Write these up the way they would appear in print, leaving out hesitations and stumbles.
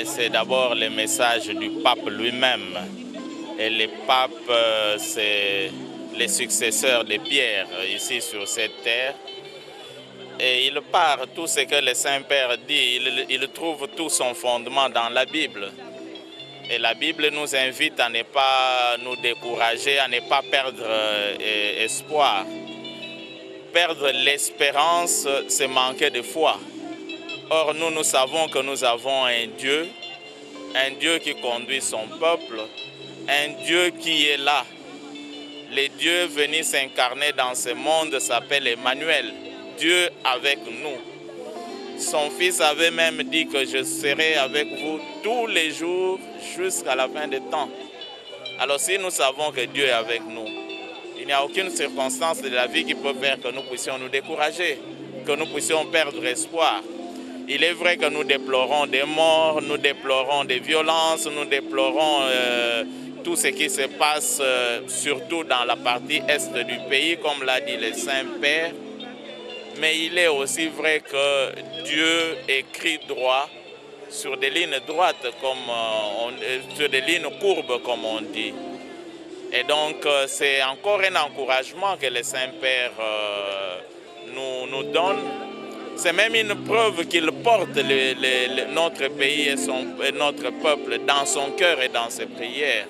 c'est d'abord le message du pape lui-même. Et le pape, c'est les successeurs de Pierre ici sur cette terre. Et il part, tout ce que le Saint-Père dit, il trouve tout son fondement dans la Bible. Et la Bible nous invite à ne pas nous décourager, à ne pas perdre espoir. Perdre l'espérance, c'est manquer de foi. Or, nous savons que nous avons un Dieu qui conduit son peuple, un Dieu qui est là. Le Dieu venu s'incarner dans ce monde s'appelle Emmanuel, Dieu avec nous. Son Fils avait même dit que je serai avec vous tous les jours jusqu'à la fin des temps. Alors si nous savons que Dieu est avec nous, il n'y a aucune circonstance de la vie qui peut faire que nous puissions nous décourager, que nous puissions perdre espoir. Il est vrai que nous déplorons des morts, nous déplorons des violences, nous déplorons tout ce qui se passe, surtout dans la partie est du pays, comme l'a dit le Saint-Père. Mais il est aussi vrai que Dieu écrit droit sur des lignes droites, sur des lignes courbes, comme on dit. Et donc, c'est encore un encouragement que le Saint-Père nous donne. C'est même une preuve qu'il porte notre pays et notre peuple dans son cœur et dans ses prières.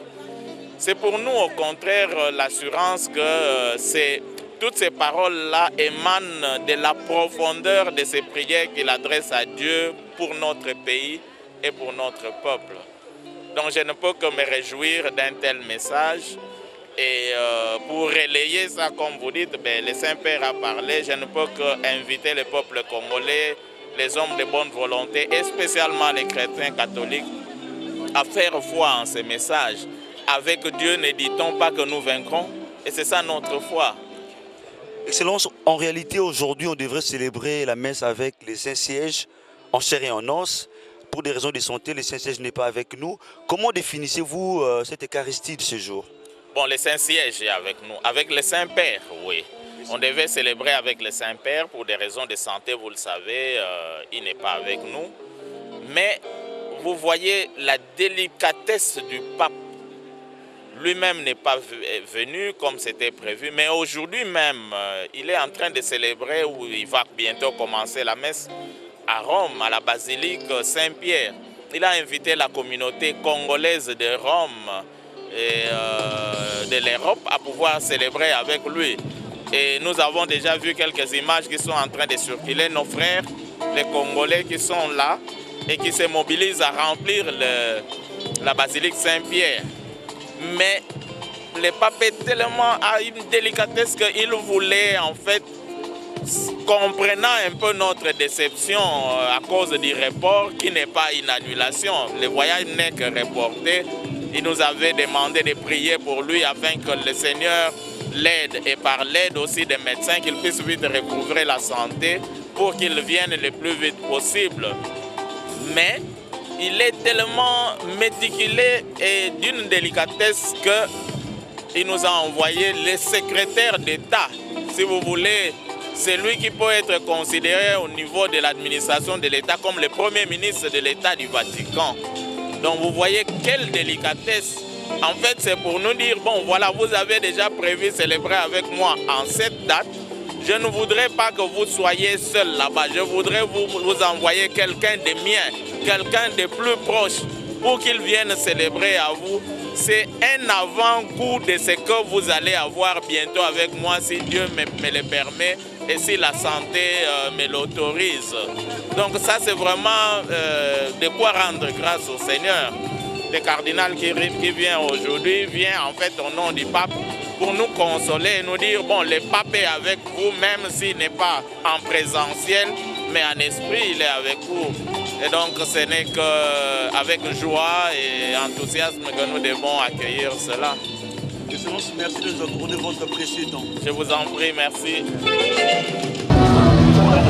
C'est pour nous, au contraire, l'assurance que toutes ces paroles-là émanent de la profondeur de ces prières qu'il adresse à Dieu pour notre pays et pour notre peuple. Donc je ne peux que me réjouir d'un tel message. Et pour relayer ça, comme vous dites, le Saint-Père a parlé. Je ne peux qu'inviter le peuple congolais, les hommes de bonne volonté, et spécialement les chrétiens catholiques, à faire foi en ces messages. Avec Dieu, ne dit-on pas que nous vaincrons? Et c'est ça notre foi. Excellence, en réalité, aujourd'hui, on devrait célébrer la messe avec les Saint-Sièges en chair et en os. Pour des raisons de santé, le Saint-Siège n'est pas avec nous. Comment définissez-vous cette Eucharistie de ce jour? Bon, le Saint-Siège est avec nous. Avec le Saint-Père, oui. On devait célébrer avec le Saint-Père pour des raisons de santé, vous le savez, il n'est pas avec nous. Mais vous voyez la délicatesse du pape. Lui-même n'est pas venu comme c'était prévu, mais aujourd'hui même, il est en train de célébrer, ou il va bientôt commencer la messe à Rome, à la basilique Saint-Pierre. Il a invité la communauté congolaise de Rome et de l'Europe à pouvoir célébrer avec lui. Et nous avons déjà vu quelques images qui sont en train de circuler. Nos frères, les Congolais qui sont là et qui se mobilisent à remplir la basilique Saint-Pierre. Mais le pape est tellement à une délicatesse qu'il voulait, en fait, comprenant un peu notre déception à cause du report, qui n'est pas une annulation, le voyage n'est que reporté. Il nous avait demandé de prier pour lui afin que le Seigneur l'aide, et par l'aide aussi des médecins, qu'il puisse vite recouvrer la santé pour qu'il vienne le plus vite possible. Mais il est tellement méticuleux et d'une délicatesse qu'il nous a envoyé le secrétaire d'État, si vous voulez, c'est lui qui peut être considéré au niveau de l'administration de l'État comme le premier ministre de l'État du Vatican. Donc vous voyez quelle délicatesse. En fait, c'est pour nous dire, bon voilà, vous avez déjà prévu célébrer avec moi en cette date. Je ne voudrais pas que vous soyez seul là-bas. Je voudrais vous envoyer quelqu'un de mien, quelqu'un de plus proche pour qu'il vienne célébrer à vous. C'est un avant-goût de ce que vous allez avoir bientôt avec moi, si Dieu me le permet et si la santé me l'autorise. Donc ça, c'est vraiment de quoi rendre grâce au Seigneur. Le cardinal qui vient aujourd'hui vient en fait au nom du pape pour nous consoler et nous dire, bon, le pape est avec vous, même s'il n'est pas en présentiel, mais en esprit, il est avec vous. Et donc, ce n'est qu'avec joie et enthousiasme que nous devons accueillir cela. Excellence, merci de nous accorder votre précieux temps. Je vous en prie, merci. Voilà.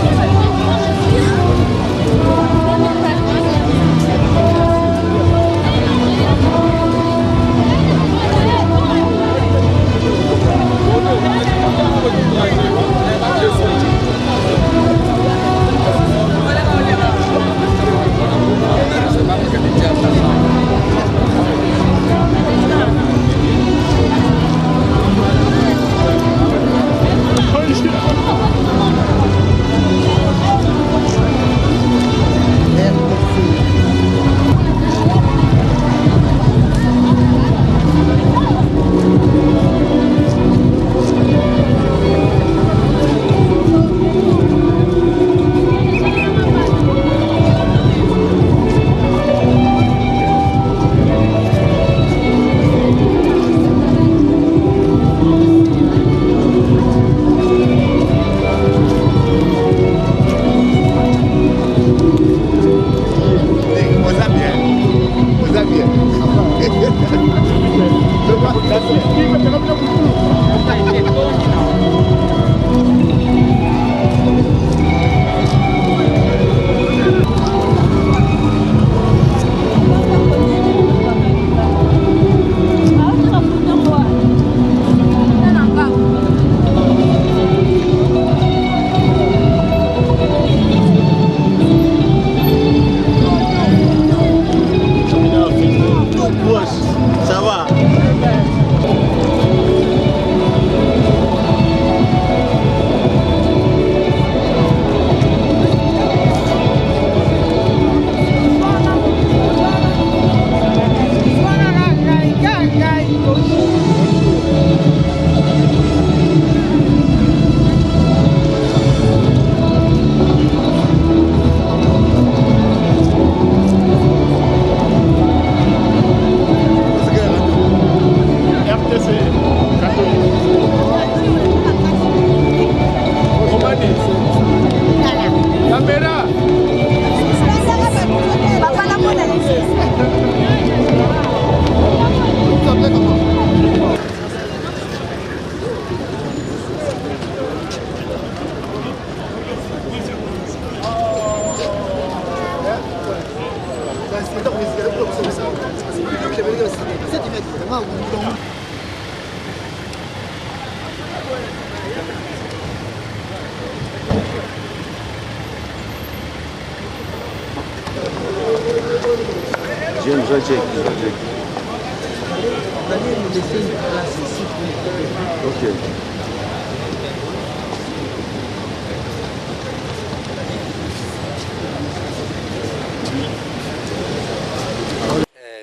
Ça va.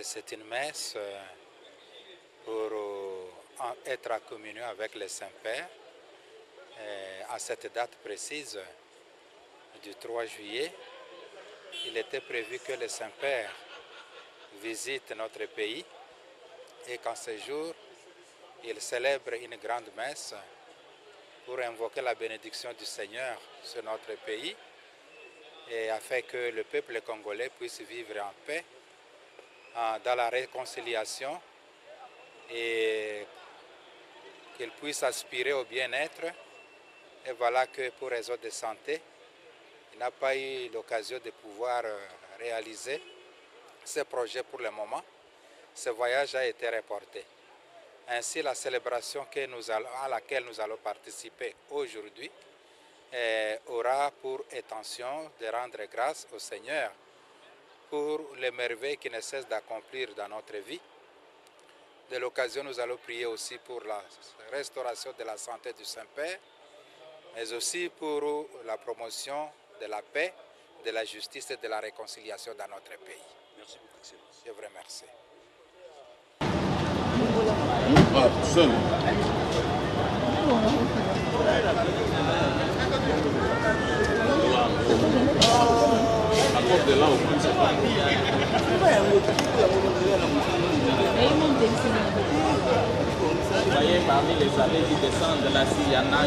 C'est une messe pour être en communion avec le Saint-Père. À cette date précise du 3 juillet, il était prévu que le Saint-Père visite notre pays et qu'en ce jour, il célèbre une grande messe pour invoquer la bénédiction du Seigneur sur notre pays et afin que le peuple congolais puisse vivre en paix, dans la réconciliation et qu'il puisse aspirer au bien-être. Et voilà que pour raison de santé, il n'a pas eu l'occasion de pouvoir réaliser ce projet pour le moment. Ce voyage a été reporté. Ainsi, la célébration à laquelle nous allons participer aujourd'hui aura pour intention de rendre grâce au Seigneur pour les merveilles qui ne cessent d'accomplir dans notre vie. De l'occasion, nous allons prier aussi pour la restauration de la santé du Saint-Père, mais aussi pour la promotion de la paix, de la justice et de la réconciliation dans notre pays. Merci beaucoup, Excellence. Je vous remercie. Ah, tout seul. De là, vous voyez parmi les allées qui descendent de la Siyana,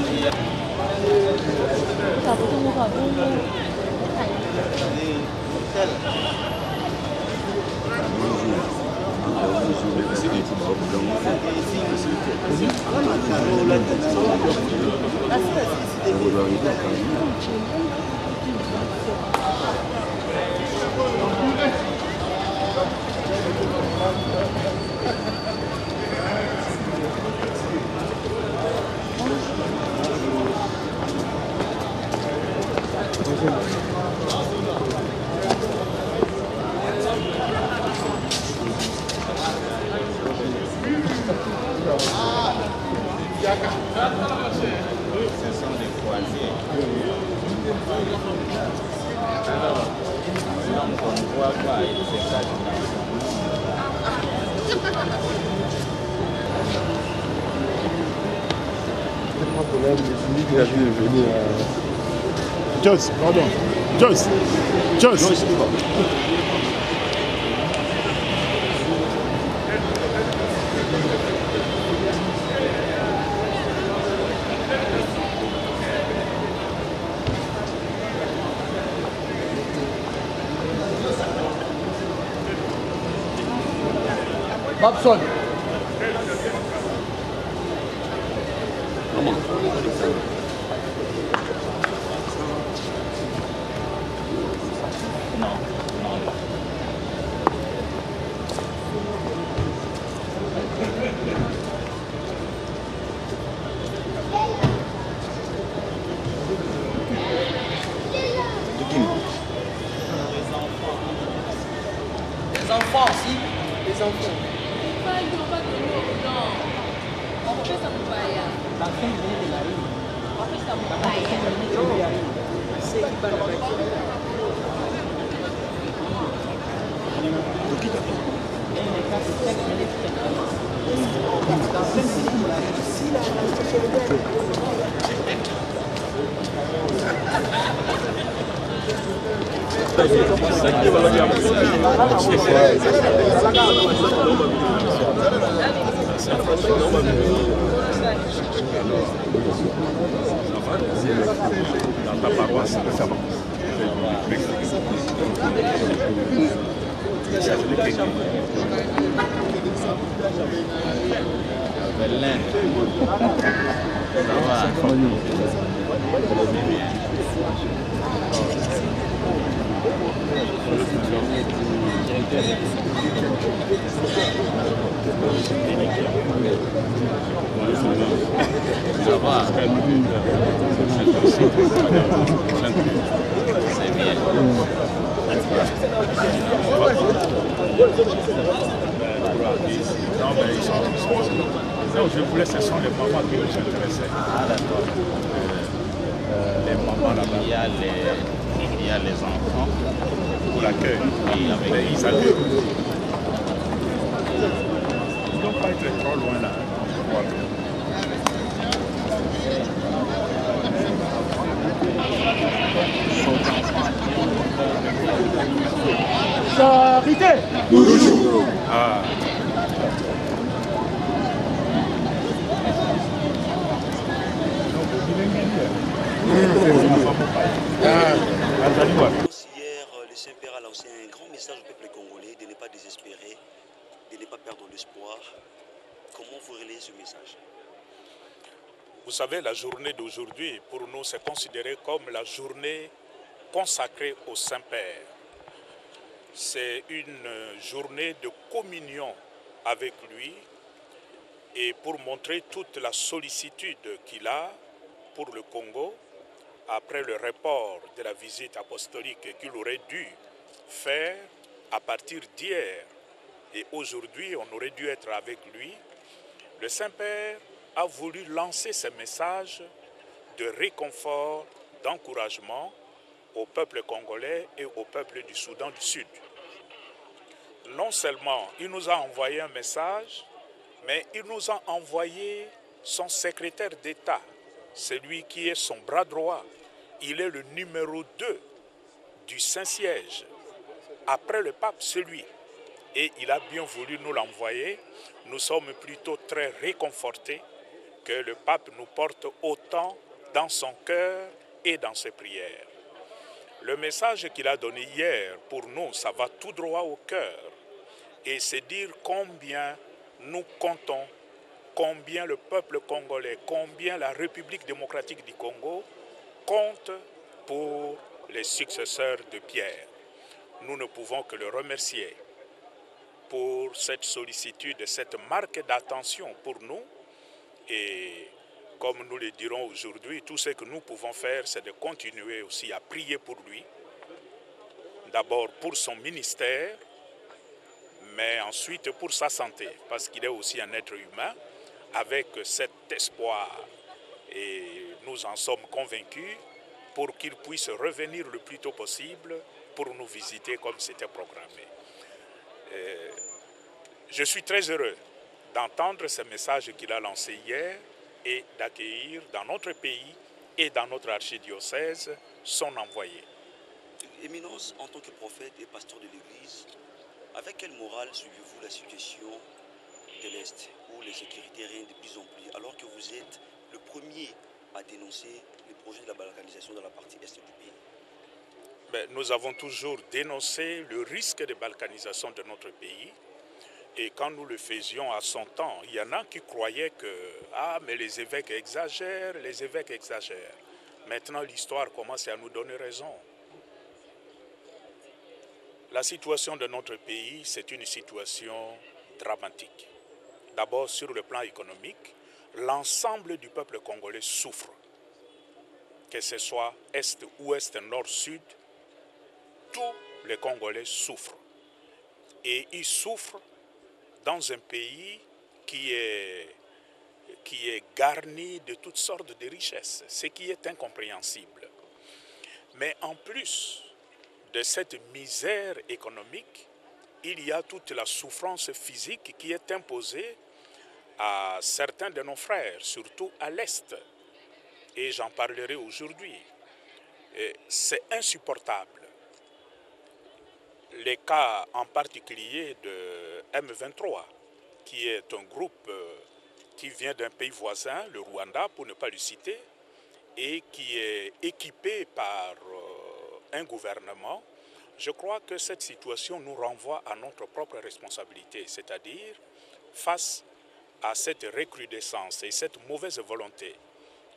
ce sont des croisiers. Alors, donc on voit quoi, c'est ça. Joyce, pardon. Joyce. Joyce. Babson. Comment? Non, non. Les enfants aussi. Les enfants. Dans ta paroisse, ça va. Berlin. Ça va. Ça va. C'est bien. Non, mais ils sont... Non, je voulais, ce sont les mamans qui nous intéressaient. Ah, d'accord. Les mamans là-bas. Il y a les enfants. Pour l'accueil. Oui, avec Mais ils accueillent. Ils ne doivent pas être trop loin là. Je crois. Charité. Toujours. Ah. Hier, le Saint-Père a lancé un grand message au peuple congolais de ne pas désespérer, de ne pas perdre l'espoir. Comment vous relayez ce message? Vous savez, la journée d'aujourd'hui, pour nous, c'est considéré comme la journée consacrée au Saint-Père. C'est une journée de communion avec lui et pour montrer toute la sollicitude qu'il a pour le Congo après le report de la visite apostolique qu'il aurait dû faire à partir d'hier. Et aujourd'hui, on aurait dû être avec lui. Le Saint-Père a voulu lancer ce message de réconfort, d'encouragement au peuple congolais et au peuple du Soudan du Sud. Non seulement il nous a envoyé un message, mais il nous a envoyé son secrétaire d'État, celui qui est son bras droit. Il est le numéro 2 du Saint-Siège, après le pape, celui. Et il a bien voulu nous l'envoyer. Nous sommes plutôt très réconfortés que le pape nous porte autant dans son cœur et dans ses prières. Le message qu'il a donné hier, pour nous, ça va tout droit au cœur. Et c'est dire combien nous comptons, combien le peuple congolais, combien la République démocratique du Congo compte pour les successeurs de Pierre. Nous ne pouvons que le remercier pour cette sollicitude, cette marque d'attention pour nous. Et comme nous le dirons aujourd'hui, tout ce que nous pouvons faire, c'est de continuer aussi à prier pour lui. D'abord pour son ministère, mais ensuite pour sa santé, parce qu'il est aussi un être humain avec cet espoir. Et nous en sommes convaincus pour qu'il puisse revenir le plus tôt possible pour nous visiter comme c'était programmé. Je suis très heureux d'entendre ce message qu'il a lancé hier et d'accueillir dans notre pays et dans notre archidiocèse son envoyé. Éminence, en tant que prophète et pasteur de l'Église, avec quelle morale suivez-vous la situation de l'Est, où les sécurités règnent de plus en plus, alors que vous êtes le premier à dénoncer les projets de la balkanisation dans la partie Est du pays? Nous avons toujours dénoncé le risque de balkanisation de notre pays. Et quand nous le faisions à son temps, il y en a qui croyaient que ah, mais les évêques exagèrent, les évêques exagèrent. Maintenant, l'histoire commence à nous donner raison. La situation de notre pays, c'est une situation dramatique. D'abord, sur le plan économique, l'ensemble du peuple congolais souffre. Que ce soit Est, Ouest, Nord, Sud, tous les Congolais souffrent. Et ils souffrent dans un pays qui est garni de toutes sortes de richesses, ce qui est incompréhensible. Mais en plus de cette misère économique, il y a toute la souffrance physique qui est imposée à certains de nos frères, surtout à l'Est. Et j'en parlerai aujourd'hui. C'est insupportable. Les cas en particulier de M23, qui est un groupe qui vient d'un pays voisin, le Rwanda, pour ne pas le citer, et qui est équipé par un gouvernement, je crois que cette situation nous renvoie à notre propre responsabilité, c'est-à-dire face à cette recrudescence et cette mauvaise volonté.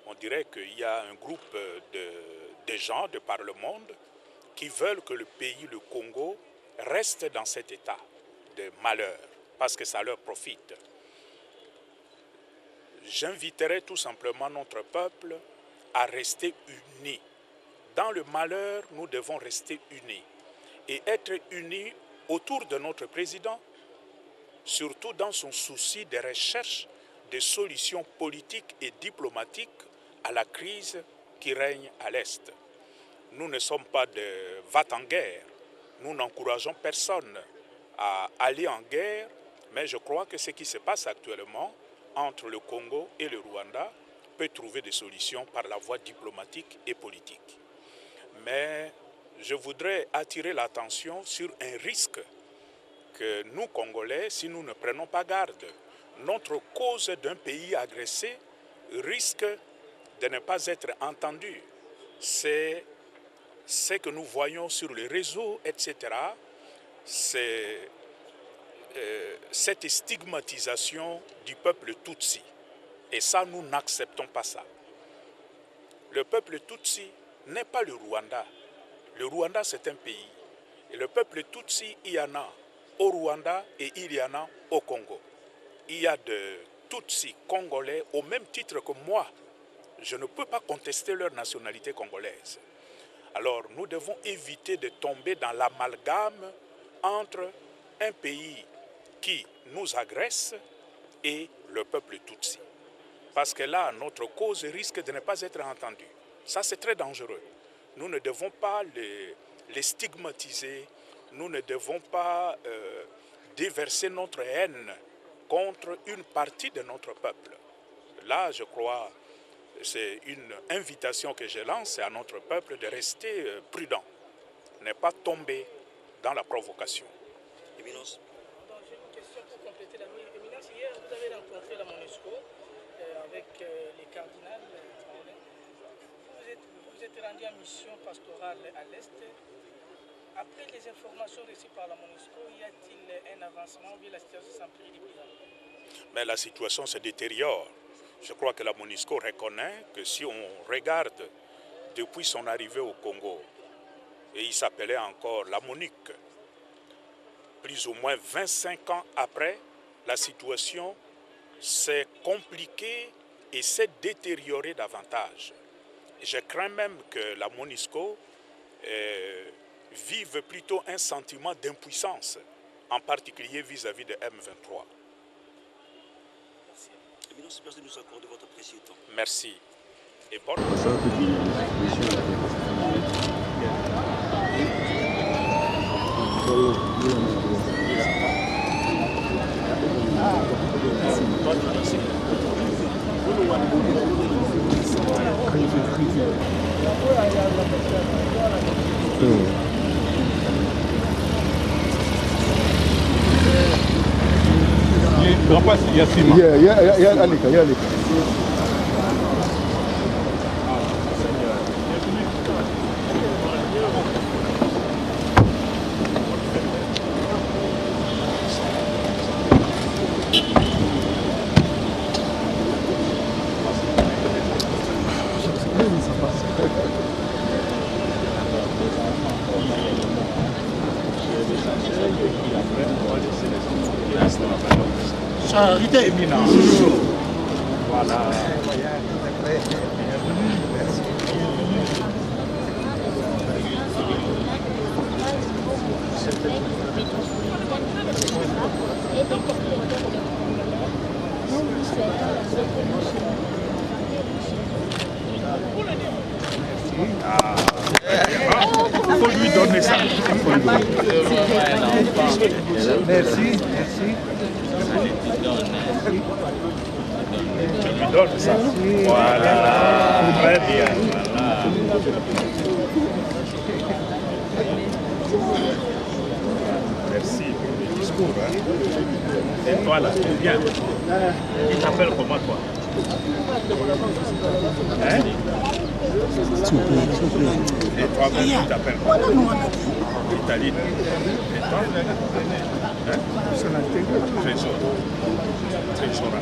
On dirait qu'il y a un groupe de gens de par le monde qui veulent que le pays, le Congo, reste dans cet état de malheur, parce que ça leur profite. J'inviterai tout simplement notre peuple à rester unis. Dans le malheur, nous devons rester unis et être unis autour de notre président, surtout dans son souci de recherche de solutions politiques et diplomatiques à la crise qui règne à l'Est. Nous ne sommes pas de va-t-en-guerre. Nous n'encourageons personne à aller en guerre, mais je crois que ce qui se passe actuellement entre le Congo et le Rwanda peut trouver des solutions par la voie diplomatique et politique. Mais je voudrais attirer l'attention sur un risque que nous, Congolais, si nous ne prenons pas garde, notre cause d'un pays agressé risque de ne pas être entendue. C'est ce que nous voyons sur les réseaux, etc. C'est cette stigmatisation du peuple Tutsi. Et ça, nous n'acceptons pas ça. Le peuple Tutsi n'est pas le Rwanda. Le Rwanda, c'est un pays. Et le peuple Tutsi, il y en a au Rwanda et il y en a au Congo. Il y a de Tutsis congolais au même titre que moi. Je ne peux pas contester leur nationalité congolaise. Alors, nous devons éviter de tomber dans l'amalgame entre un pays qui nous agresse et le peuple Tutsi. Parce que là, notre cause risque de ne pas être entendue. Ça, c'est très dangereux. Nous ne devons pas les stigmatiser. Nous ne devons pas déverser notre haine contre une partie de notre peuple. Là, je crois, c'est une invitation que je lance à notre peuple de rester prudent, ne pas tomber dans la provocation. Éminence. Donc, j'ai une question pour compléter la nuit. Éminence, hier, vous avez rencontré la MONUSCO avec les cardinals. Vous êtes rendu en mission pastorale à l'Est. Après les informations reçues par la MONUSCO, y a-t-il un avancement ou bien la situation s'empire de plus en plus? Mais la situation se détériore. Je crois que la MONUSCO reconnaît que si on regarde depuis son arrivée au Congo, et il s'appelait encore la MONUC, plus ou moins 25 ans après, la situation s'est compliquée et s'est détériorée davantage. Et je crains même que la MONUSCO vive plutôt un sentiment d'impuissance, en particulier vis-à-vis de M23. Merci de nous accorder votre précieux temps. Merci. Et bonne. Ah, Rita éminent. Voilà. Il faut lui donner ça. Merci, merci. Je lui donne ça. Voilà. Très bien. Voilà. Merci pour le discours. Hein. Et toi là, c'est bien. Tu t'appelles comment toi? Hein? Et toi-même, tu t'appelles quoi? Italie. Et toi? Hein? Trésor. Trésora.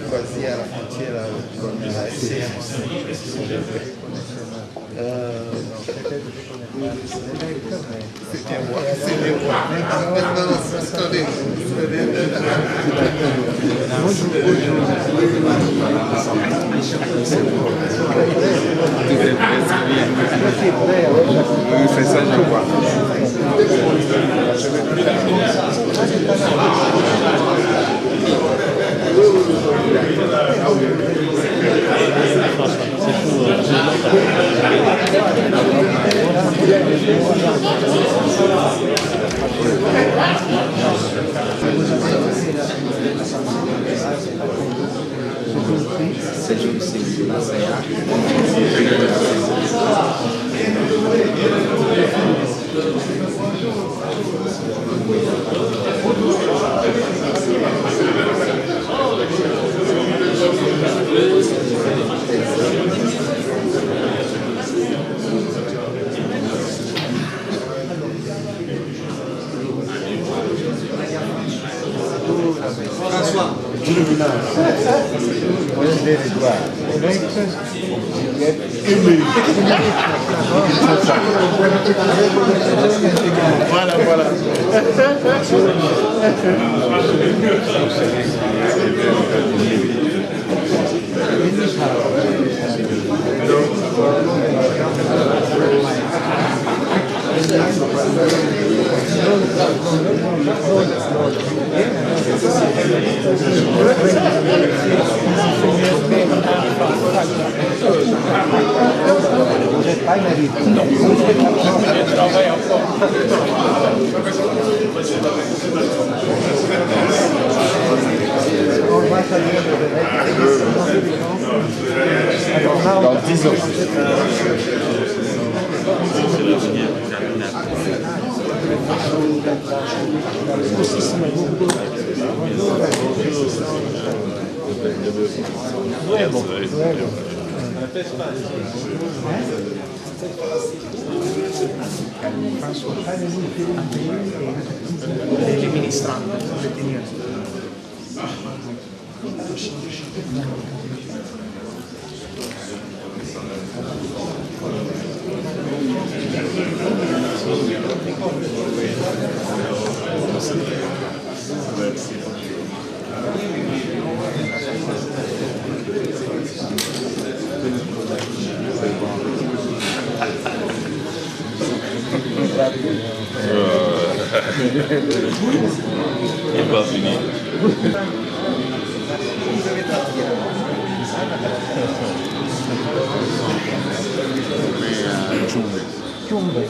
Quasi alla frontiera con la Voilà, voilà. Dans 10 ans. Il va finir. Ciumbe,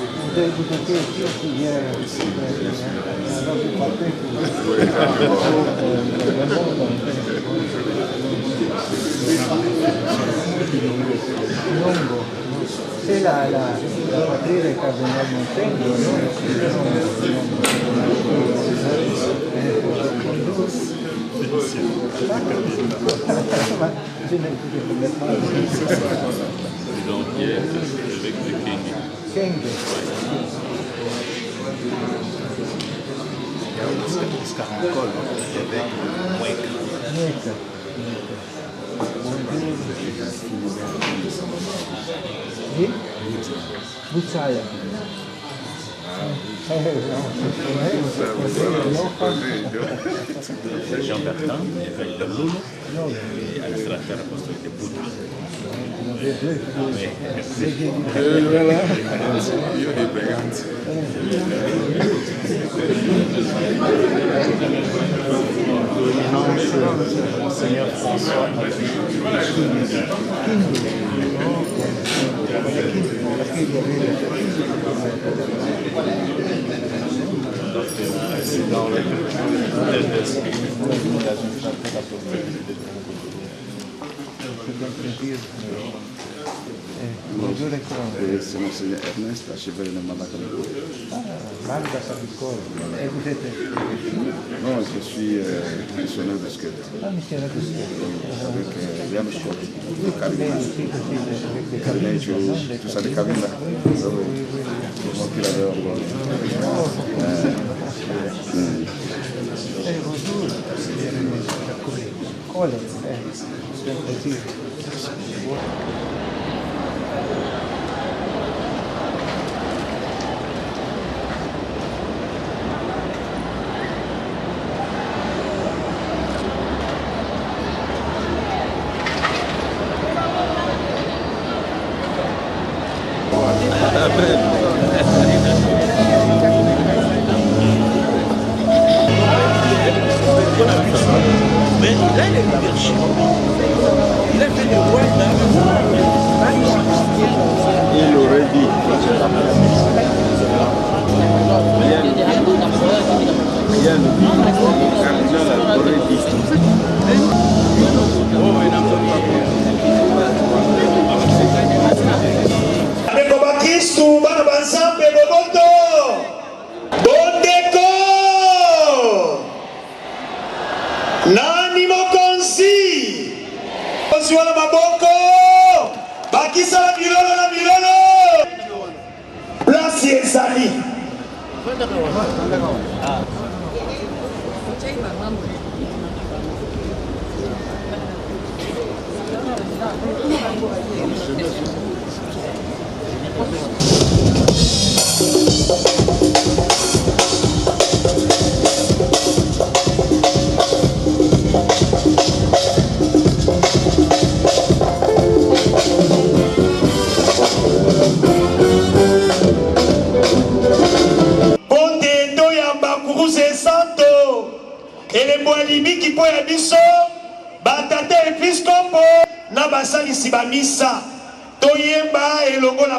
se la patria del Cardinal Montenegro, Donc, avec le King. Bucciaia. Jean Bertrand, évêque de Lulo, et administrateur apostolique de Bouddha. Monseigneur François. C'est Monseigneur Ernest, archevêque de Madacambo. Magda Sapicolo. Et vous êtes Non, je suis missionnaire de Skate. missionnaire de Skate. Avec Yann Scott, de Carmina. Tout ça de Carmina. C'est moi qui l'avais envoyé. Bonjour, Colin. C'est un plaisir. Mais là, il a le leadership. Il a fait le roi Il aurait dit. Kristu bana banzambe boboto bondeko nani mokonzi konzi wana maboko bakisa la milolo place ezali Pontendo ya Bakuruze Santo elembo alimiki po ya biso batata episkopo na basalisi bamisa toyemba elongo na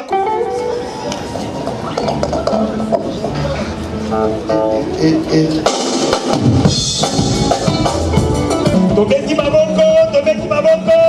tobeti maboko, tobeti maboko.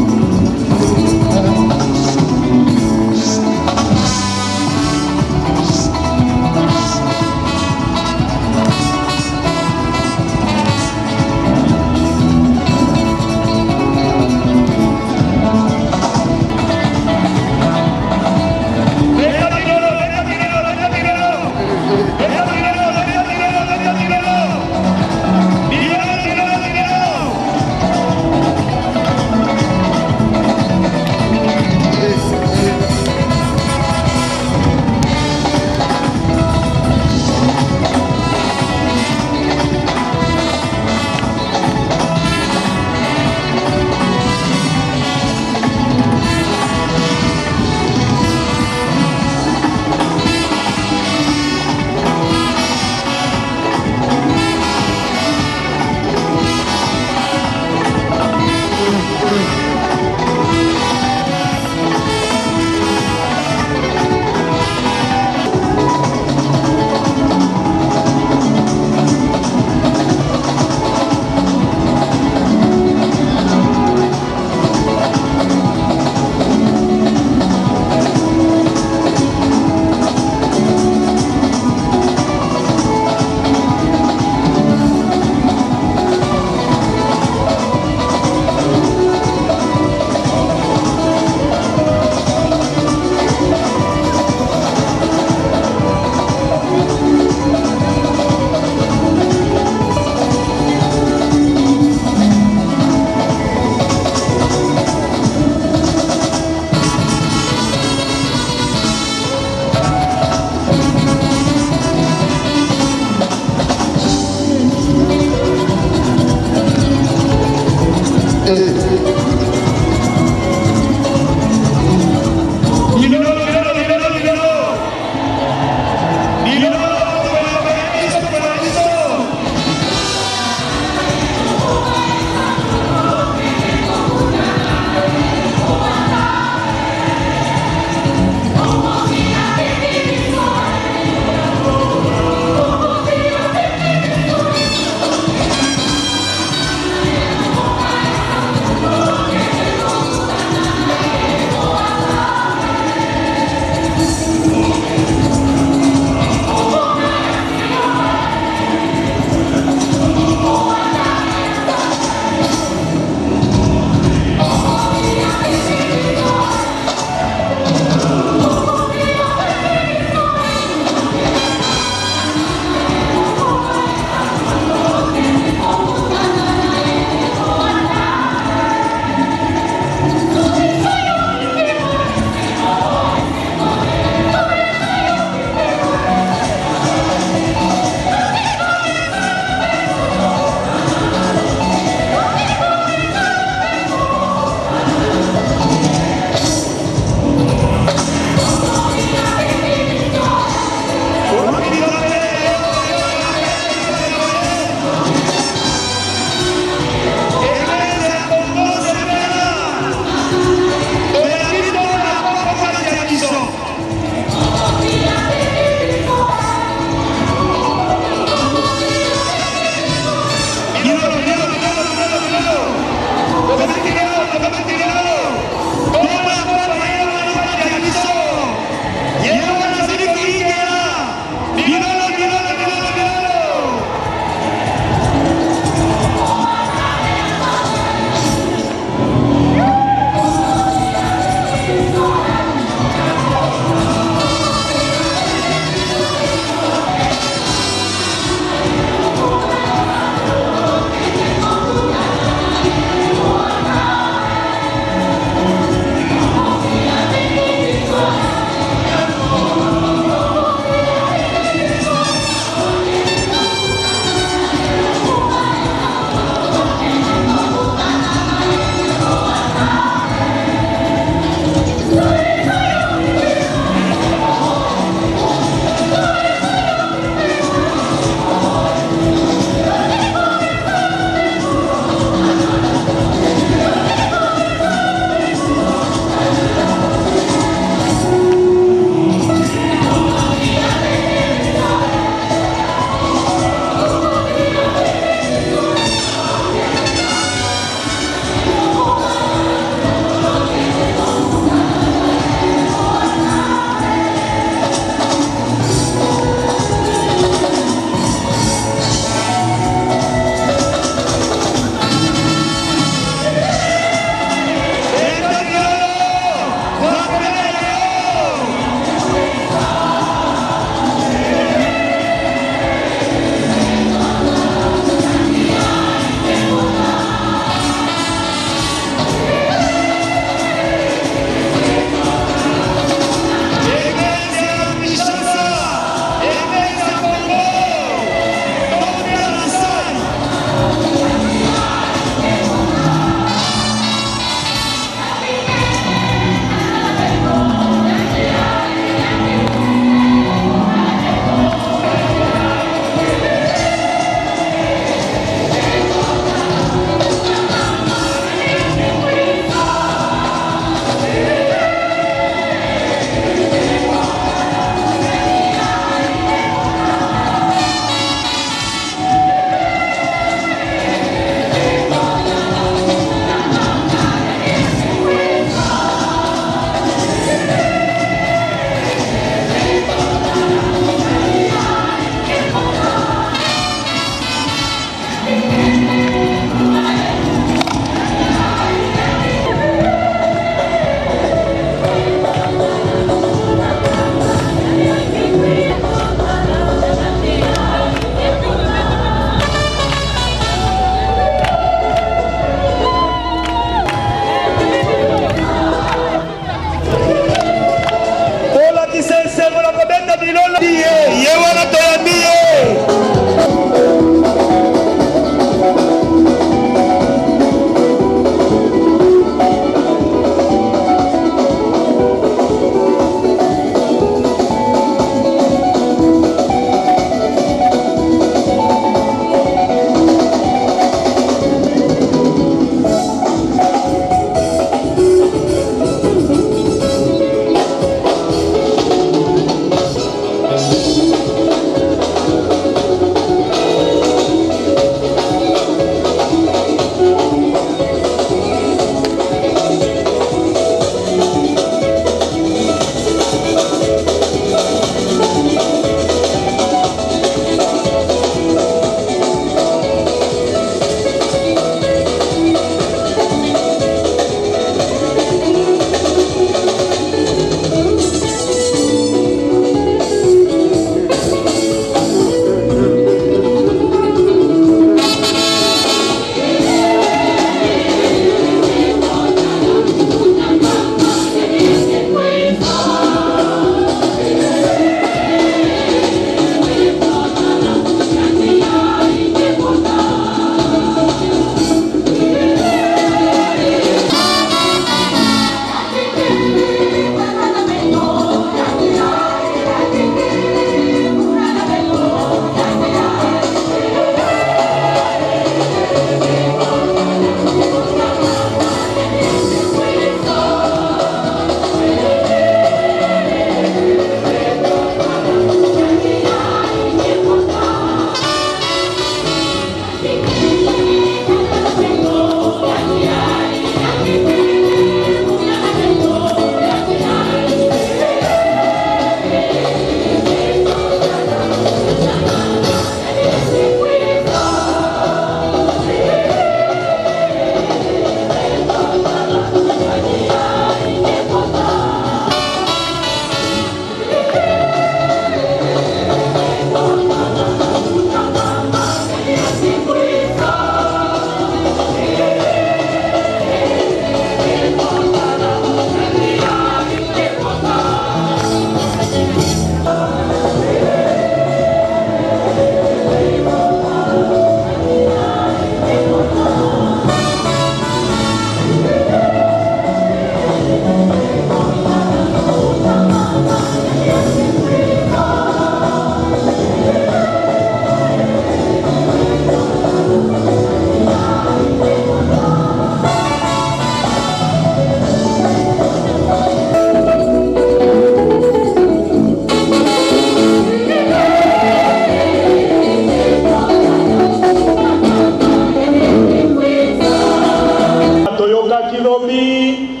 Kilobi,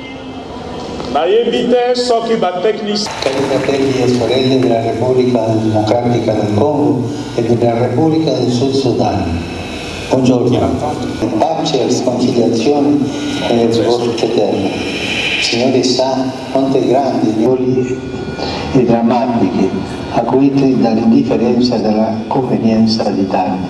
Nayebite Soki Bateknis. Cari fratelli e sorelle della Repubblica Democratica del Congo e della Repubblica del Sud Sudan, buongiorno. Pace e riconciliazione nelle vostre terre. Signore sa quante grandi violi e drammatiche acuiti dall'indifferenza e dalla convenienza di tanti.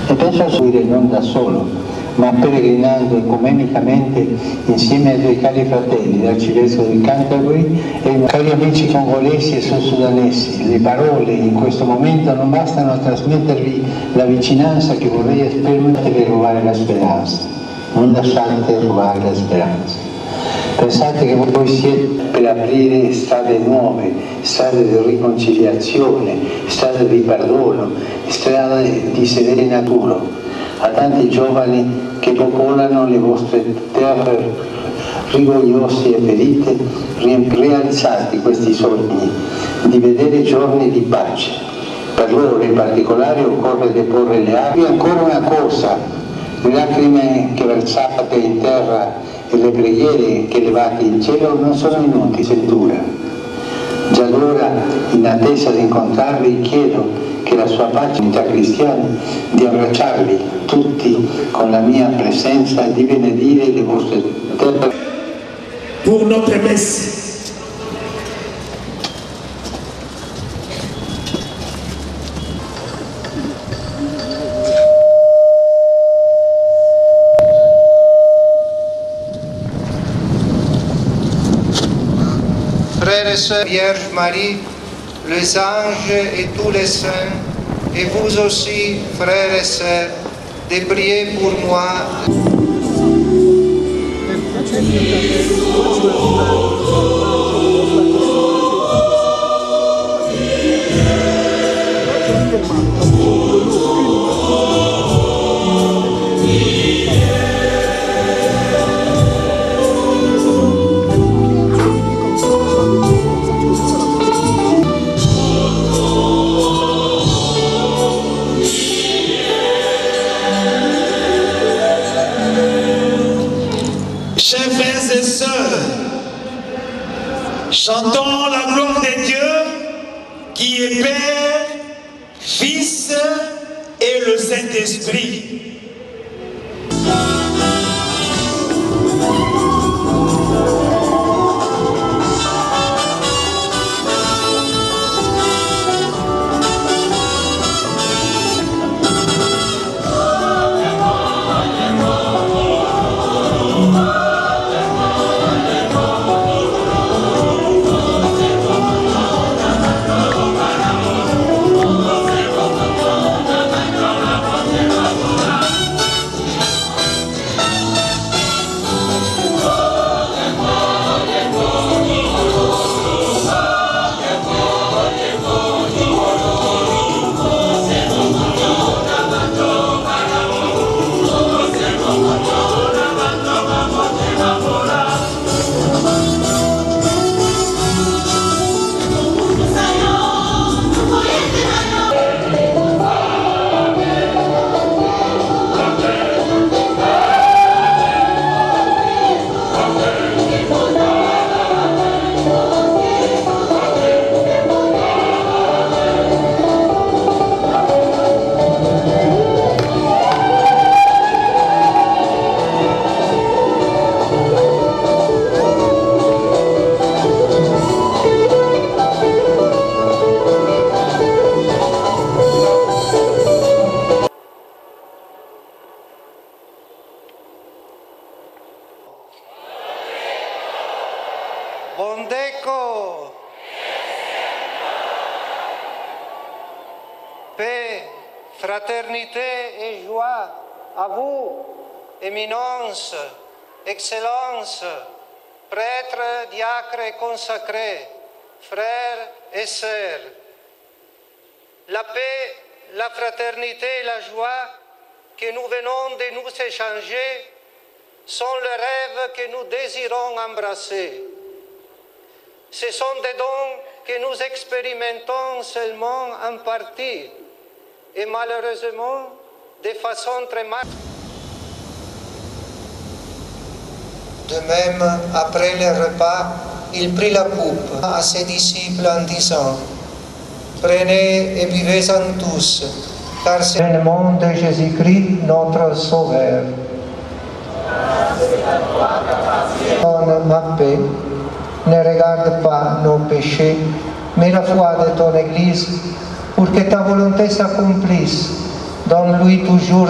E penso a seguire non da solo, ma peregrinando ecumenicamente insieme ai due cari fratelli dell'arcivescovo di Canterbury e ai cari amici congolesi e sudsudanesi. Le parole in questo momento non bastano a trasmettervi la vicinanza che vorrei esprimere per rubare la speranza. Non lasciate rubare la speranza. Pensate che voi siete per aprire strade nuove, strade di riconciliazione, strade di perdono, strade di serenaturo a tanti giovani che popolano le vostre terre rigogliosi e ferite. Rialzate questi sogni di vedere giorni di pace. Per loro in particolare occorre deporre le armi. E ancora una cosa, le lacrime che versate in terra e le preghiere che levate in cielo non sono inutili, settura. Già allora, in attesa di incontrarvi, chiedo che la sua pace cristiani di abbracciarvi tutti con la mia presenza e di benedire le vostre terre. Pour notre messe. Frères et sœurs, Vierge Marie, les anges et tous les saints, et vous aussi, frères et sœurs, de prier pour moi. Chers frères et sœurs, chantons la gloire de Dieu qui est Père, Fils et le Saint-Esprit. Bondeko, paix, fraternité et joie à vous, éminence, excellence, prêtres, diacres et consacrés, frères et sœurs. La paix, la fraternité et la joie que nous venons de nous échanger sont les rêves que nous désirons embrasser. Ce sont des dons que nous expérimentons seulement en partie et malheureusement de façon très marquée. De même, après le repas, il prit la coupe à ses disciples en disant: Prenez et buvez-en tous, car c'est le nom de Jésus-Christ, notre Sauveur. Donne ma paix, ne regarde pas nos péchés, mais la foi de ton Église, pour que ta volonté s'accomplisse. Donne-lui toujours.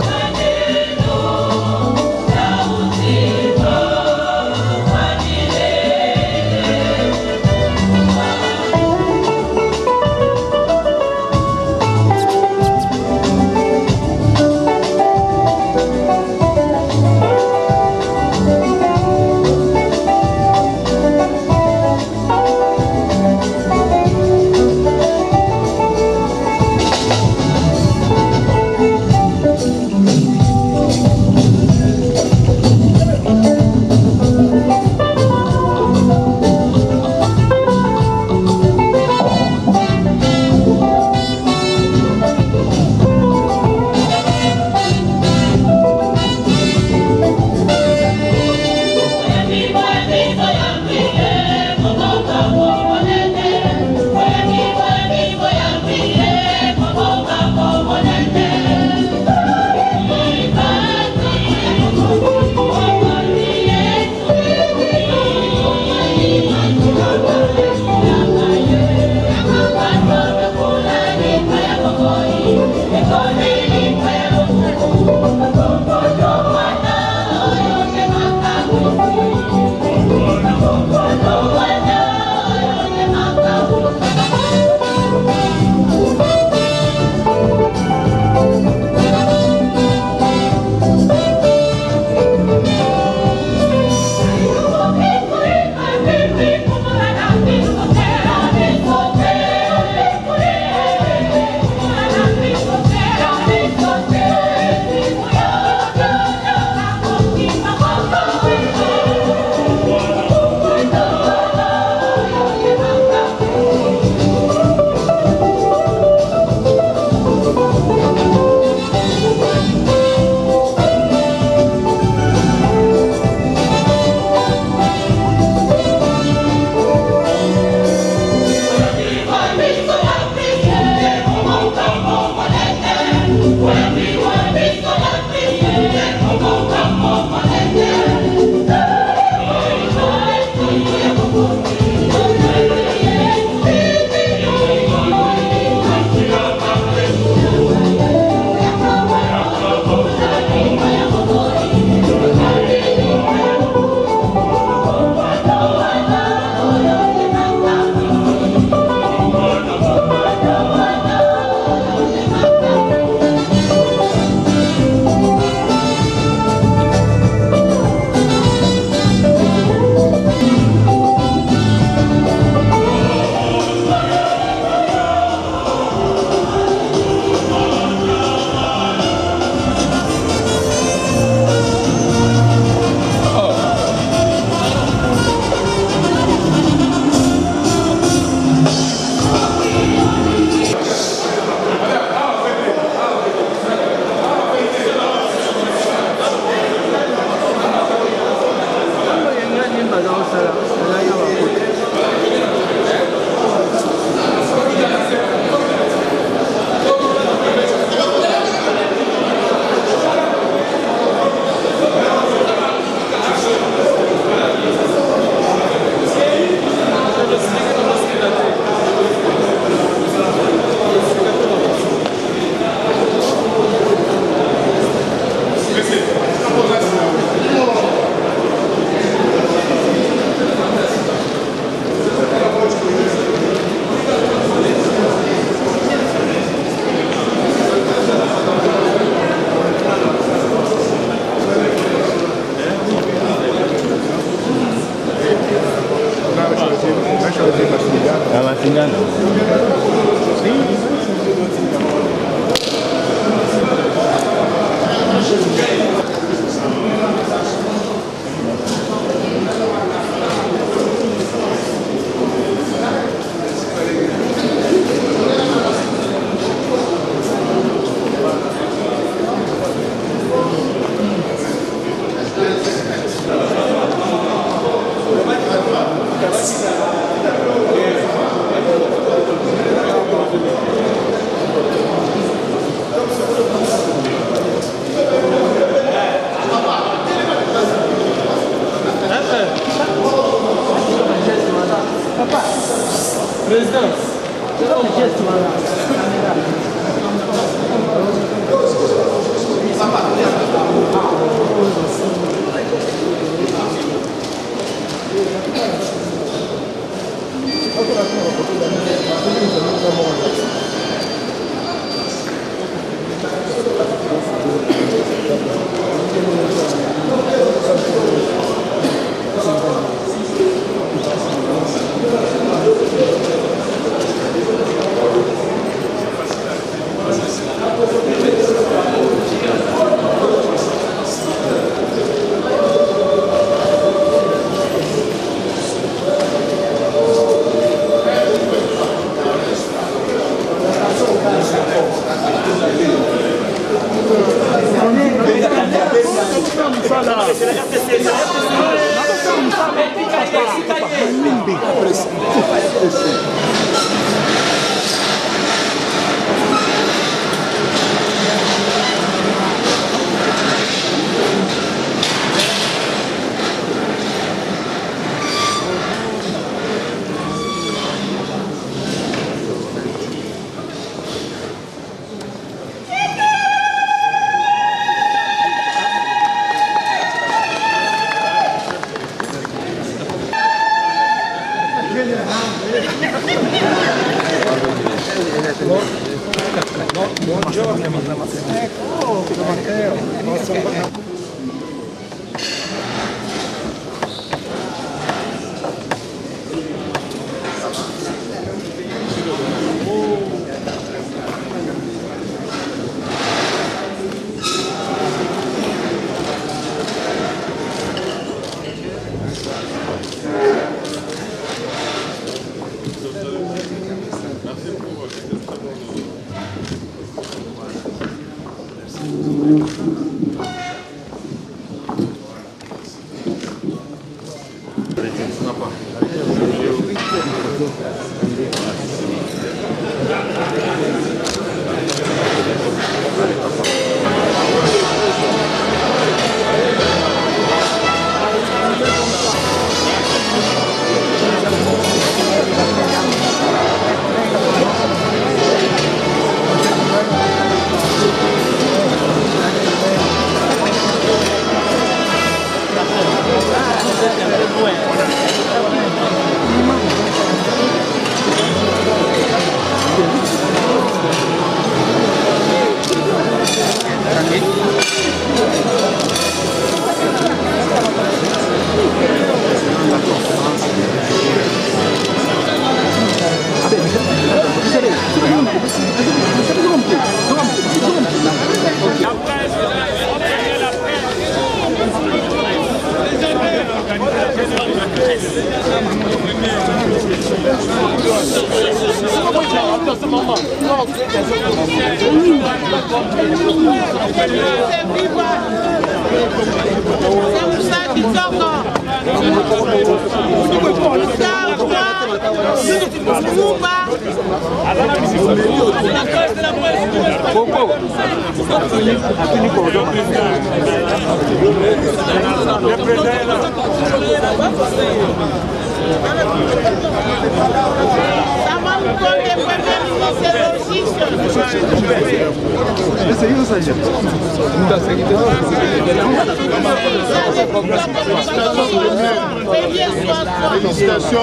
Félicitations,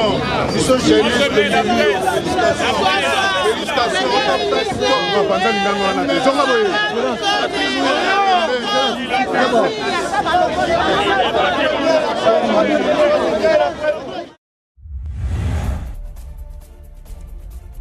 ils sont géniaux. Félicitations.